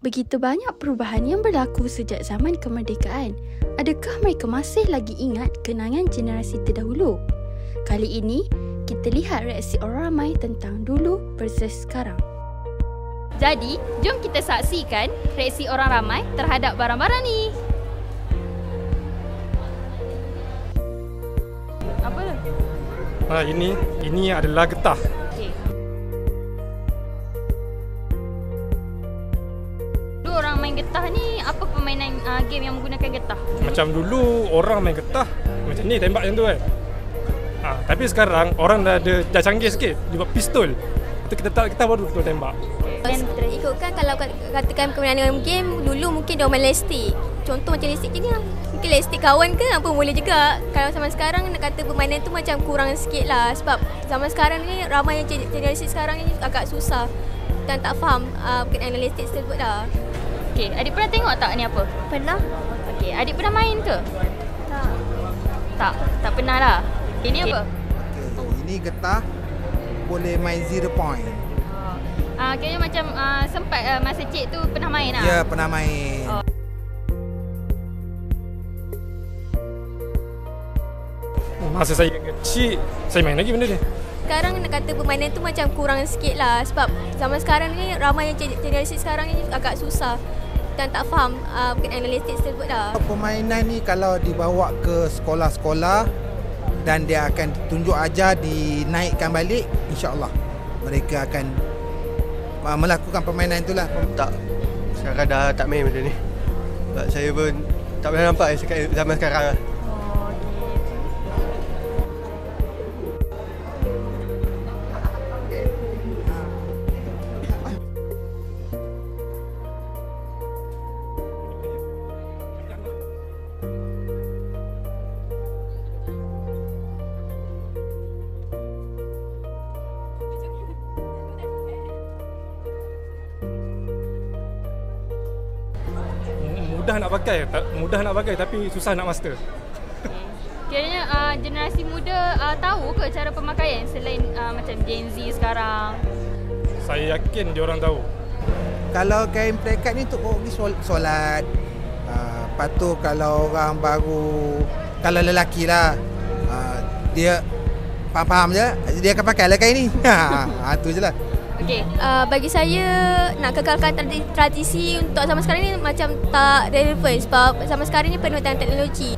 Begitu banyak perubahan yang berlaku sejak zaman kemerdekaan. Adakah mereka masih lagi ingat kenangan generasi terdahulu? Kali ini, kita lihat reaksi orang ramai tentang dulu versus sekarang. Jadi, jom kita saksikan reaksi orang ramai terhadap barang-barang ni. Apa tu? Ini adalah getah. Okey. Dulu orang main getah ni, apa permainan game yang menggunakan getah? Macam dulu orang main getah macam ni, tembak macam tu kan. Tapi sekarang orang dah canggih sikit, dia buat pistol. Itu kita tak, kita baru kita tembak. Ikutkan kalau katakan permainan game dulu mungkin dia main listik. Contoh macam listik je ni lah. Mungkin listik kawan ke apa boleh juga. Kalau zaman sekarang nak kata permainan tu macam kurang sikit lah. Sebab zaman sekarang ni ramai generasi sekarang ni agak susah dan tak faham berkenaan listik tersebut lah. Okey, adik pernah tengok tak ni apa? Pernah? Okey, adik pernah main ke? Tak. Tak pernah lah. Ini apa? Ini getah boleh main 0 point. Kayaknya macam sempat masa cik tu pernah main lah? Ya, pernah main. Masa saya kecil, saya main lagi benda ni. Sekarang nak kata permainan tu macam kurang sikit lah. Sebab zaman sekarang ni ramai generasi sekarang ni agak susah dan tak faham berkenaan listik tersebut lah. Permainan ni kalau dibawa ke sekolah-sekolah dan dia akan tunjuk ajar, dinaikkan balik, insya-Allah mereka akan melakukan permainan itulah. Tak, sekarang dah tak main benda ni. Sebab saya pun tak pernah nampak zaman sekarang lah. Mudah nak pakai tapi susah nak master. Kiranya generasi muda tahu ke cara pemakaian selain macam Gen Z sekarang? Saya yakin dia orang tahu. Kalau kain plekat ni untuk pergi solat. Lepas tu kalau orang baru, kalau lelaki lah, dia faham je, dia akan pakai lah kain ni. Itu je lah. Okey. Bagi saya nak kekalkan tradisi untuk zaman sekarang ni macam tak relevan sebab zaman sekarang ni penuh dengan teknologi.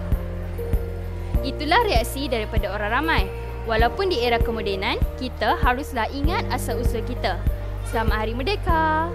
Itulah reaksi daripada orang ramai. Walaupun di era kemodenan, kita haruslah ingat asal-usul kita. Selamat Hari Merdeka!